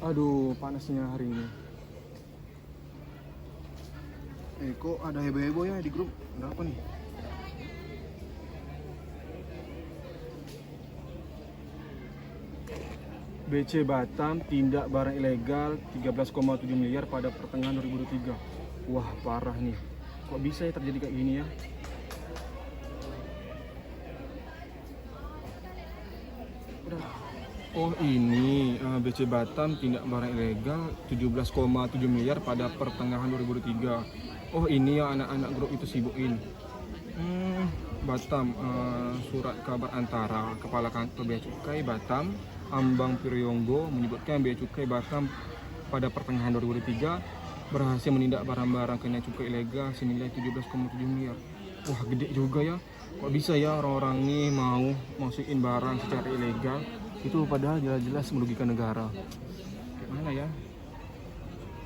Aduh, panasnya hari ini. Kok ada heboh-heboh ya di grup? Ada apa nih? BC Batam tindak barang ilegal 13,7 miliar pada pertengahan 2023. Wah, parah nih. Kok bisa ya terjadi kayak gini ya? Oh ini BC Batam tindak barang ilegal 17,7 miliar pada pertengahan 2023. Oh ini yang anak-anak grup itu sibukin. Batam, surat kabar antara Kepala Kantor Bea Cukai Batam Ambang Prionggo menyebutkan Bea Cukai Batam pada pertengahan 2023 berhasil menindak barang-barang kena cukai ilegal senilai 17,7 miliar. Wah, gede juga ya. Kok bisa ya orang-orang nih mau masukin barang secara ilegal? Itu padahal jelas-jelas merugikan negara. Gimana ya?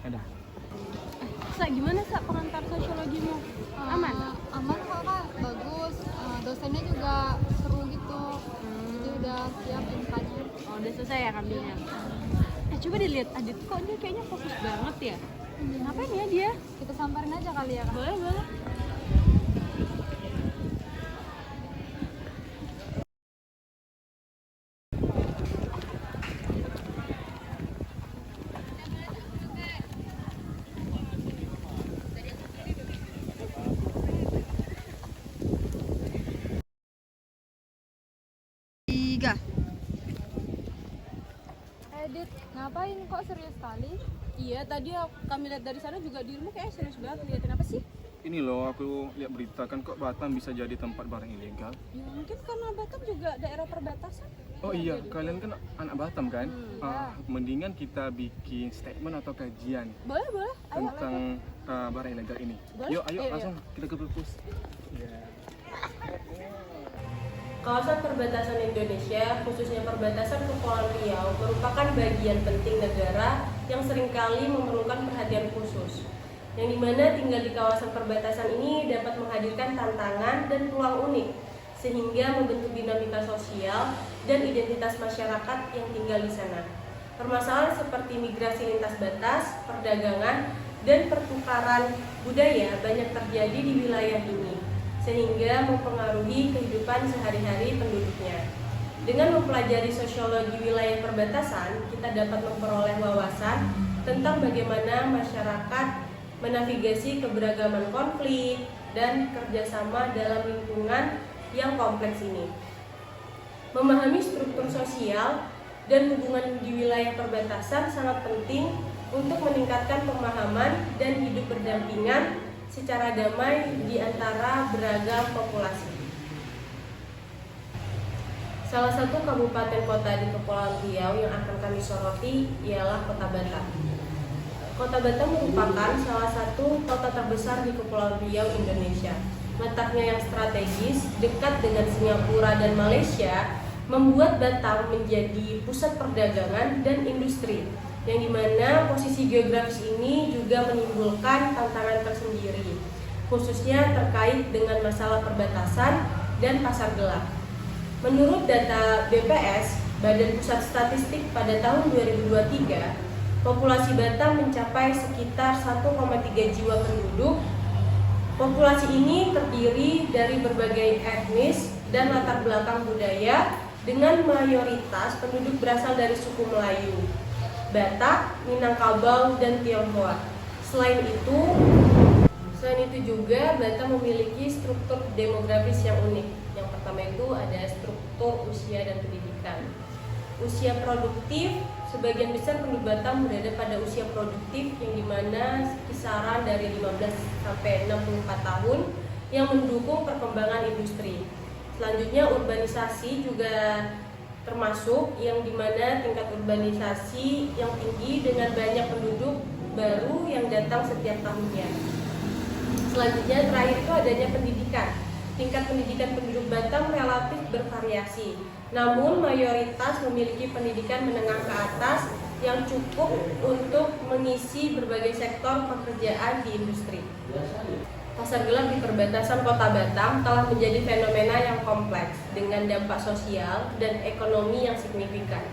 Ada. Gimana pengantar sosiologimu? Aman? Aman kok kak, bagus. Dosennya juga seru gitu. Jadi udah siap infonya. Oh, udah selesai ya ngambilnya. Coba dilihat Adit, kok dia kayaknya fokus banget ya? Ngapain ya dia? Kita samperin aja kali ya kak. Boleh. Edit, ngapain kok serius sekali? Iya, tadi kami lihat dari sana juga dirimu kayak serius banget. Liatin apa sih? Ini loh, aku lihat berita kan kok Batam bisa jadi tempat barang ilegal. Ya mungkin karena Batam juga daerah perbatasan. Oh iya, kalian kan anak Batam kan? Ya. Mendingan kita bikin statement atau kajian Boleh. Ayo. tentang barang ilegal ini. Boleh? Yuk, ayo Iya. langsung kita ke perpus. Kawasan perbatasan Indonesia, khususnya perbatasan Kepulauan Riau, merupakan bagian penting negara yang seringkali memerlukan perhatian khusus. Yang dimana tinggal di kawasan perbatasan ini dapat menghadirkan tantangan dan peluang unik, sehingga membentuk dinamika sosial dan identitas masyarakat yang tinggal di sana. Permasalahan seperti migrasi lintas batas, perdagangan, dan pertukaran budaya banyak terjadi di wilayah ini, sehingga mempengaruhi kehidupan sehari-hari penduduknya. Dengan mempelajari sosiologi wilayah perbatasan, kita dapat memperoleh wawasan tentang bagaimana masyarakat menavigasi keberagaman konflik dan kerjasama dalam lingkungan yang kompleks ini. Memahami struktur sosial dan hubungan di wilayah perbatasan sangat penting untuk meningkatkan pemahaman dan hidup berdampingan secara damai di antara beragam populasi. Salah satu kabupaten kota di Kepulauan Riau yang akan kami soroti ialah Kota Batam. Kota Batam merupakan salah satu kota terbesar di Kepulauan Riau, Indonesia. Letaknya yang strategis, dekat dengan Singapura dan Malaysia, membuat Batam menjadi pusat perdagangan dan industri, yang dimana posisi geografis ini juga menimbulkan tantangan tersendiri, khususnya terkait dengan masalah perbatasan dan pasar gelap. Menurut data BPS, Badan Pusat Statistik pada tahun 2023, populasi Batam mencapai sekitar 1,3 jiwa penduduk. Populasi ini terdiri dari berbagai etnis dan latar belakang budaya, dengan mayoritas penduduk berasal dari suku Melayu, Batak, Minangkabau, dan Tionghoa. Selain itu juga Batam memiliki struktur demografis yang unik. Yang pertama itu ada struktur usia dan pendidikan. Usia produktif, sebagian besar penduduk Batam berada pada usia produktif yang dimana kisaran dari 15 sampai 64 tahun yang mendukung perkembangan industri. Selanjutnya urbanisasi juga termasuk, yang dimana tingkat urbanisasi yang tinggi dengan banyak penduduk baru yang datang setiap tahunnya. Selanjutnya terakhir itu adanya pendidikan. Tingkat pendidikan penduduk Batam relatif bervariasi, namun mayoritas memiliki pendidikan menengah ke atas yang cukup untuk mengisi berbagai sektor pekerjaan di industri. Pasar gelap di perbatasan Kota Batam telah menjadi fenomena yang kompleks dengan dampak sosial dan ekonomi yang signifikan.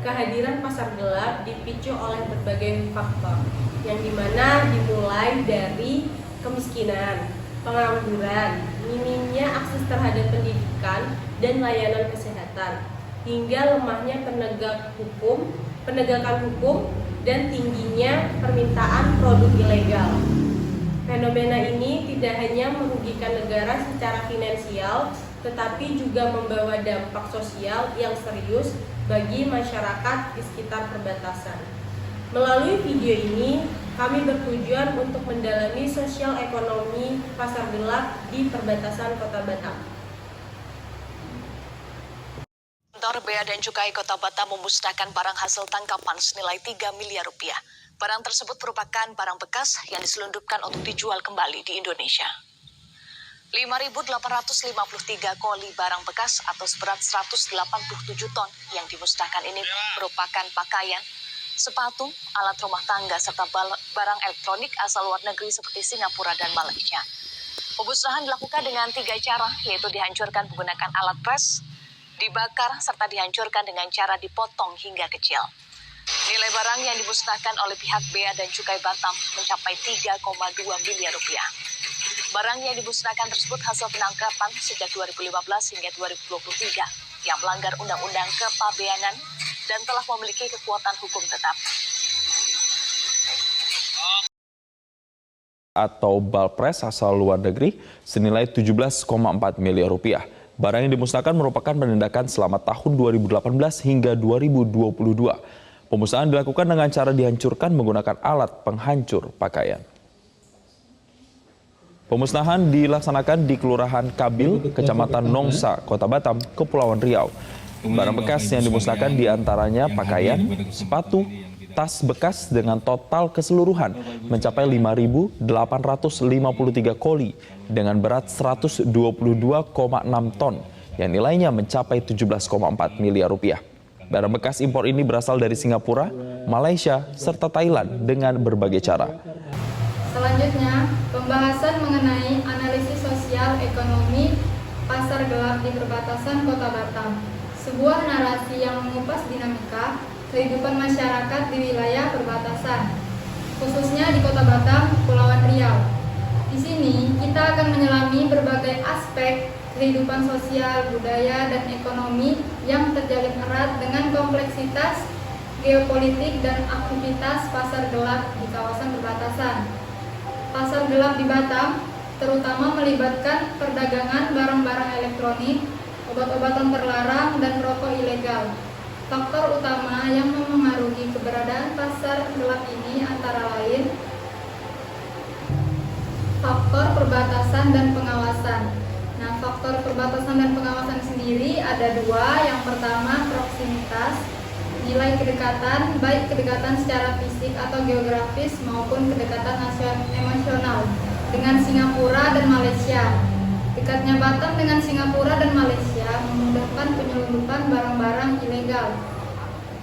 kehadiran pasar gelap dipicu oleh berbagai faktor, yang dimana dimulai dari kemiskinan, pengangguran, minimnya akses terhadap pendidikan dan layanan kesehatan, hingga lemahnya penegakan hukum, dan tingginya permintaan produk ilegal. Fenomena ini tidak hanya merugikan negara secara finansial, tetapi juga membawa dampak sosial yang serius bagi masyarakat di sekitar perbatasan. Melalui video ini, kami bertujuan untuk mendalami sosial ekonomi pasar gelap di perbatasan Kota Batam. Kantor Bea dan Cukai Kota Batam memusnahkan barang hasil tangkapan senilai 3 miliar rupiah. Barang tersebut merupakan barang bekas yang diselundupkan untuk dijual kembali di Indonesia. 5.853 koli barang bekas atau seberat 187 ton yang dimusnahkan ini merupakan pakaian, sepatu, alat rumah tangga, serta barang elektronik asal luar negeri seperti Singapura dan Malaysia. Pemusnahan dilakukan dengan 3 cara, yaitu dihancurkan menggunakan alat pres, dibakar, serta dihancurkan dengan cara dipotong hingga kecil. Nilai barang yang dimusnahkan oleh pihak Bea dan Cukai Batam mencapai 3,2 miliar rupiah. Barang yang dimusnahkan tersebut hasil penangkapan sejak 2015 hingga 2023 yang melanggar Undang-Undang Kepabeanan dan telah memiliki kekuatan hukum tetap. Atau Balpres asal luar negeri senilai 17,4 miliar rupiah. Barang yang dimusnahkan merupakan penindakan selama tahun 2018 hingga 2022. Pemusnahan dilakukan dengan cara dihancurkan menggunakan alat penghancur pakaian. Pemusnahan dilaksanakan di Kelurahan Kabil, Kecamatan Nongsa, Kota Batam, Kepulauan Riau. Barang bekas yang dimusnahkan diantaranya pakaian, sepatu, tas bekas dengan total keseluruhan mencapai 5.853 koli dengan berat 122,6 ton yang nilainya mencapai 17,4 miliar rupiah. Barang bekas impor ini berasal dari Singapura, Malaysia, serta Thailand dengan berbagai cara. Selanjutnya, pembahasan mengenai analisis sosial ekonomi pasar gelap di perbatasan Kota Batam. Sebuah narasi yang mengupas dinamika kehidupan masyarakat di wilayah perbatasan, khususnya di Kota Batam, Kepulauan Riau. Di sini, kita akan menyelami berbagai aspek kehidupan sosial, budaya, dan ekonomi yang terjalin erat dengan kompleksitas geopolitik dan aktivitas pasar gelap di kawasan perbatasan. Pasar gelap di Batam terutama melibatkan perdagangan barang-barang elektronik, obat-obatan terlarang, dan rokok ilegal. Faktor utama yang memengaruhi keberadaan pasar gelap ini antara lain faktor perbatasan dan pengawasan. Nah, faktor perbatasan dan pengawasan sendiri ada 2. Yang pertama, proximitas, nilai kedekatan, baik kedekatan secara fisik atau geografis maupun kedekatan emosional dengan Singapura dan Malaysia. Dekatnya Batam dengan Singapura dan Malaysia memudahkan penyelundupan barang-barang ilegal.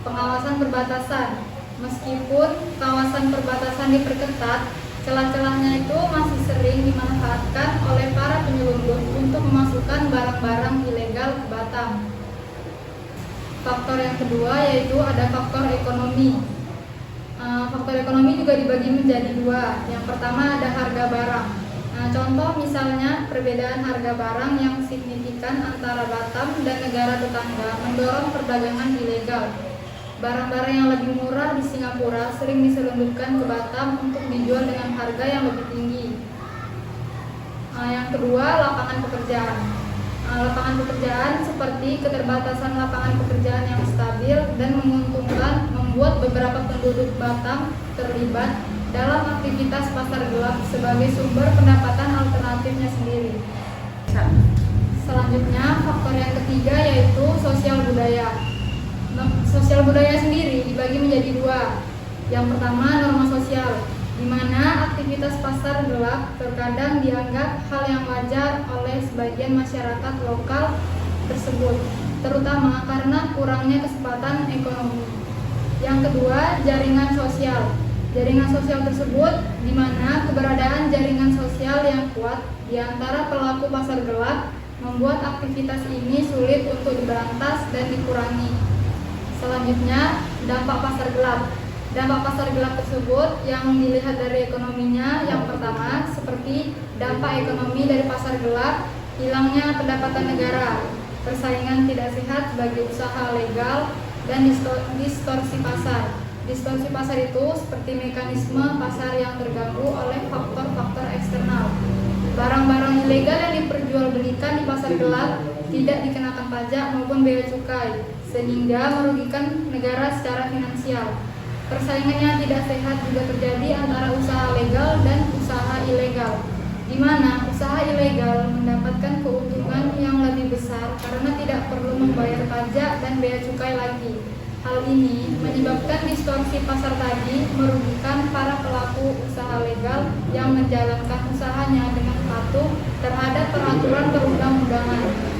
Pengawasan perbatasan, meskipun kawasan perbatasan diperketat, celah-celahnya itu masih sering dimanfaatkan oleh para penyelundup untuk memasukkan barang-barang ilegal ke Batam. Faktor yang kedua yaitu ada faktor ekonomi. Faktor ekonomi juga dibagi menjadi 2. Yang pertama ada harga barang. Contoh misalnya perbedaan harga barang yang signifikan antara Batam dan negara tetangga mendorong perdagangan ilegal. Barang-barang yang lebih murah di Singapura sering diselundupkan ke Batam untuk dijual dengan harga yang lebih tinggi. Yang kedua, lapangan pekerjaan. Lapangan pekerjaan seperti keterbatasan lapangan pekerjaan yang stabil dan menguntungkan membuat beberapa penduduk Batam terlibat dalam aktivitas pasar gelap sebagai sumber pendapatan alternatifnya sendiri. Selanjutnya, faktor yang ketiga yaitu sosial budaya. Sosial budaya sendiri dibagi menjadi 2. Yang pertama, norma sosial, di mana aktivitas pasar gelap terkadang dianggap hal yang wajar oleh sebagian masyarakat lokal tersebut, terutama karena kurangnya kesempatan ekonomi. Yang kedua, jaringan sosial. Jaringan sosial tersebut di mana keberadaan jaringan sosial yang kuat di antara pelaku pasar gelap membuat aktivitas ini sulit untuk diberantas dan dikurangi. Selanjutnya, dampak pasar gelap. Dampak pasar gelap tersebut yang dilihat dari ekonominya, yang pertama seperti dampak ekonomi dari pasar gelap, hilangnya pendapatan negara, persaingan tidak sehat bagi usaha legal, dan distorsi pasar. Distorsi pasar itu seperti mekanisme pasar yang terganggu oleh faktor-faktor eksternal. Barang-barang ilegal yang diperjualbelikan di pasar gelap tidak dikenakan pajak maupun bea cukai, sehingga merugikan negara secara finansial. Persaingan yang tidak sehat juga terjadi antara usaha legal dan usaha ilegal, di mana usaha ilegal mendapatkan keuntungan yang lebih besar karena tidak perlu membayar pajak dan bea cukai lagi. Hal ini menyebabkan distorsi pasar tadi merugikan para pelaku usaha legal yang menjalankan usahanya dengan patuh terhadap peraturan perundang-undangan.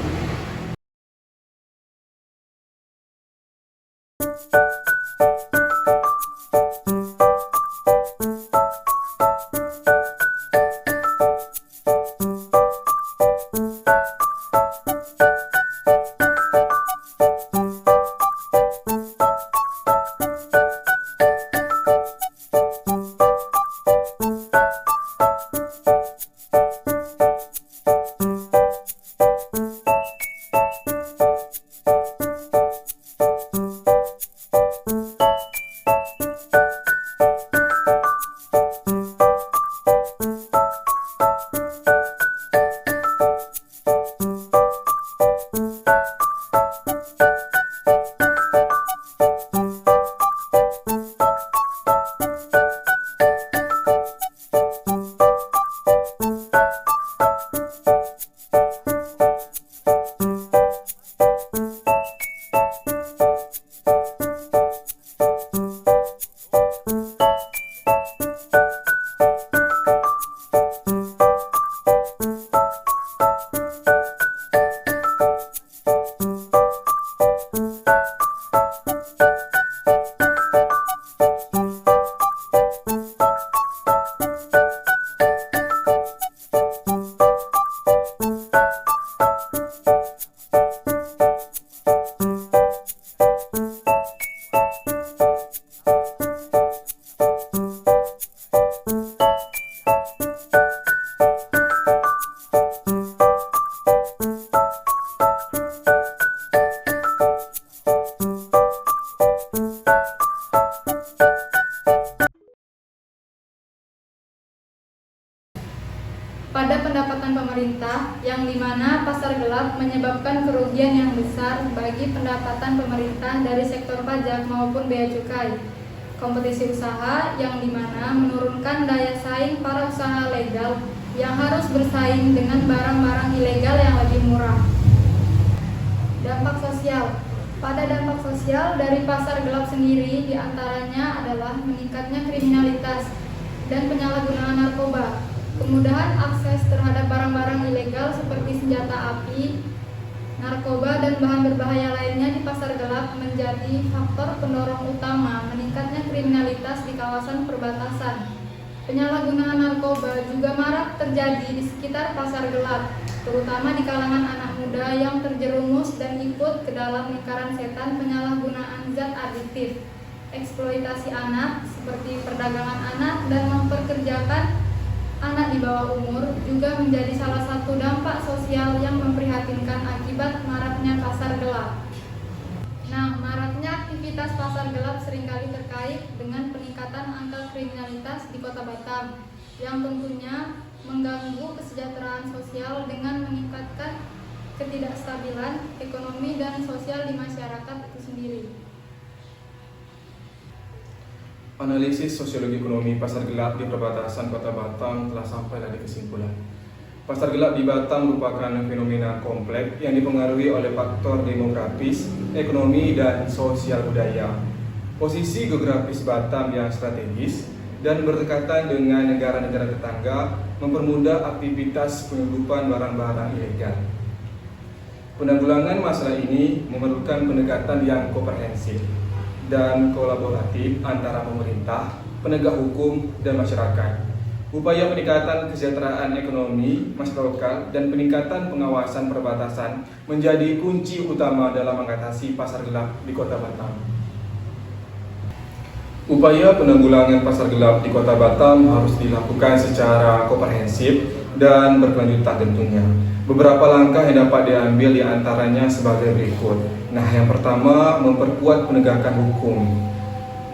Pada pendapatan pemerintah, yang dimana pasar gelap menyebabkan kerugian yang besar bagi pendapatan pemerintah dari sektor pajak maupun bea cukai. Kompetisi usaha yang dimana menurunkan daya saing para usaha legal yang harus bersaing dengan barang-barang ilegal yang lebih murah. Dampak sosial. Pada dampak sosial dari pasar gelap sendiri diantaranya adalah meningkatnya kriminalitas dan penyalahgunaan narkoba. Kemudahan akses terhadap barang-barang ilegal seperti senjata api, narkoba, dan bahan berbahaya lainnya di pasar gelap menjadi faktor pendorong utama meningkatnya kriminalitas di kawasan perbatasan. Penyalahgunaan narkoba juga marak terjadi di sekitar pasar gelap, terutama di kalangan anak muda yang terjerumus dan ikut ke dalam lingkaran setan penyalahgunaan zat adiktif. Eksploitasi anak seperti perdagangan anak dan memperkerjakan anak di bawah umur juga menjadi salah satu dampak sosial yang memprihatinkan akibat maraknya pasar gelap. Nah, maraknya aktivitas pasar gelap seringkali terkait dengan peningkatan angka kriminalitas di Kota Batam yang tentunya mengganggu kesejahteraan sosial dengan meningkatkan ketidakstabilan ekonomi dan sosial di masyarakat itu sendiri. Analisis sosiologi ekonomi pasar gelap di perbatasan Kota Batam telah sampai dari kesimpulan. Pasar gelap di Batam merupakan fenomena kompleks yang dipengaruhi oleh faktor demografis, ekonomi, dan sosial budaya. Posisi geografis Batam yang strategis dan berdekatan dengan negara-negara tetangga mempermudah aktivitas penyelundupan barang-barang ilegal. Penanggulangan masalah ini memerlukan pendekatan yang komprehensif dan kolaboratif antara pemerintah, penegak hukum, dan masyarakat. Upaya peningkatan kesejahteraan ekonomi masyarakat lokal dan peningkatan pengawasan perbatasan menjadi kunci utama dalam mengatasi pasar gelap di Kota Batam. Upaya penanggulangan pasar gelap di Kota Batam harus dilakukan secara komprehensif dan berkelanjutan tentunya. Beberapa langkah yang dapat diambil diantaranya sebagai berikut. Nah, yang pertama, memperkuat penegakan hukum.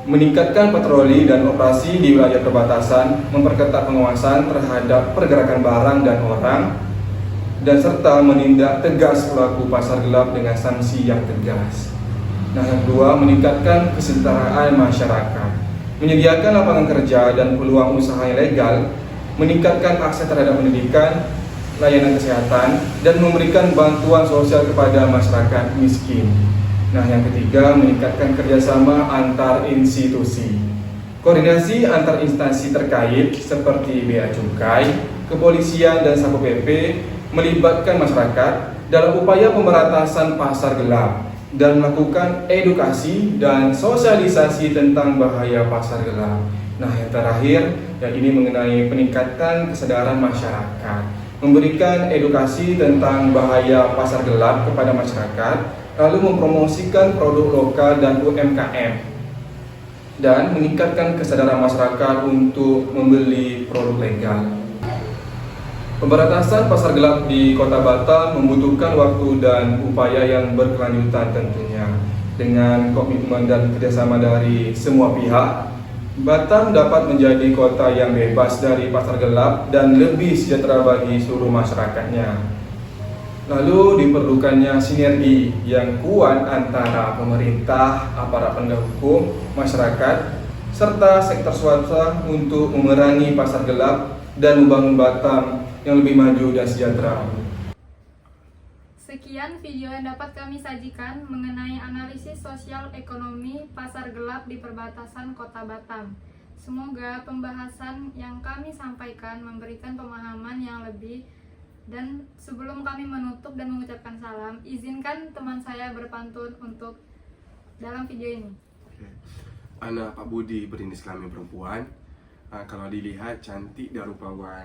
Meningkatkan patroli dan operasi di wilayah perbatasan, memperketat pengawasan terhadap pergerakan barang dan orang, dan serta menindak tegas pelaku pasar gelap dengan sanksi yang tegas. Nah, yang kedua, meningkatkan kesejahteraan masyarakat, menyediakan lapangan kerja dan peluang usaha yang legal, meningkatkan akses terhadap pendidikan, layanan kesehatan, dan memberikan bantuan sosial kepada masyarakat miskin. Nah, yang ketiga, meningkatkan kerjasama antar institusi. Koordinasi antar instansi terkait seperti Bea Cukai, Kepolisian, dan Satpol PP melibatkan masyarakat dalam upaya pemberantasan pasar gelap dan melakukan edukasi dan sosialisasi tentang bahaya pasar gelap. Nah, yang terakhir, yang ini mengenai peningkatan kesadaran masyarakat, memberikan edukasi tentang bahaya pasar gelap kepada masyarakat, lalu mempromosikan produk lokal dan UMKM, dan meningkatkan kesadaran masyarakat untuk membeli produk legal. Pemberantasan pasar gelap di Kota Batam membutuhkan waktu dan upaya yang berkelanjutan tentunya. Dengan komitmen dan kerjasama dari semua pihak, Batam dapat menjadi kota yang bebas dari pasar gelap dan lebih sejahtera bagi seluruh masyarakatnya. Lalu diperlukannya sinergi yang kuat antara pemerintah, aparat penegak hukum, masyarakat, serta sektor swasta untuk memerangi pasar gelap dan membangun Batam yang lebih maju dan sejahtera. Sekian video yang dapat kami sajikan mengenai analisis sosial ekonomi pasar gelap di perbatasan Kota Batam. Semoga pembahasan yang kami sampaikan memberikan pemahaman yang lebih. Dan sebelum kami menutup dan mengucapkan salam, izinkan teman saya berpantun untuk dalam video ini. Anak Pak Budi berjenis kelamin perempuan. Kalau dilihat cantik dan rupawan.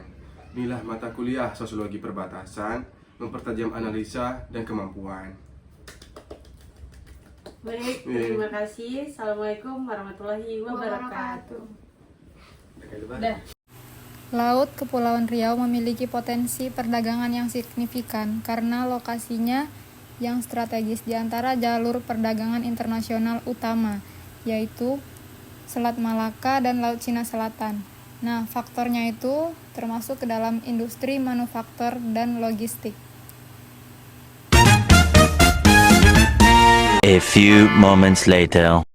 Inilah mata kuliah sosiologi perbatasan, mempertajam analisa dan kemampuan. Baik, terima kasih. Assalamualaikum warahmatullahi wabarakatuh. Laut Kepulauan Riau memiliki potensi perdagangan yang signifikan karena lokasinya yang strategis di antara jalur perdagangan internasional utama, yaitu Selat Malaka dan Laut Cina Selatan. Nah, faktornya itu termasuk ke dalam industri manufaktur dan logistik. A few moments later.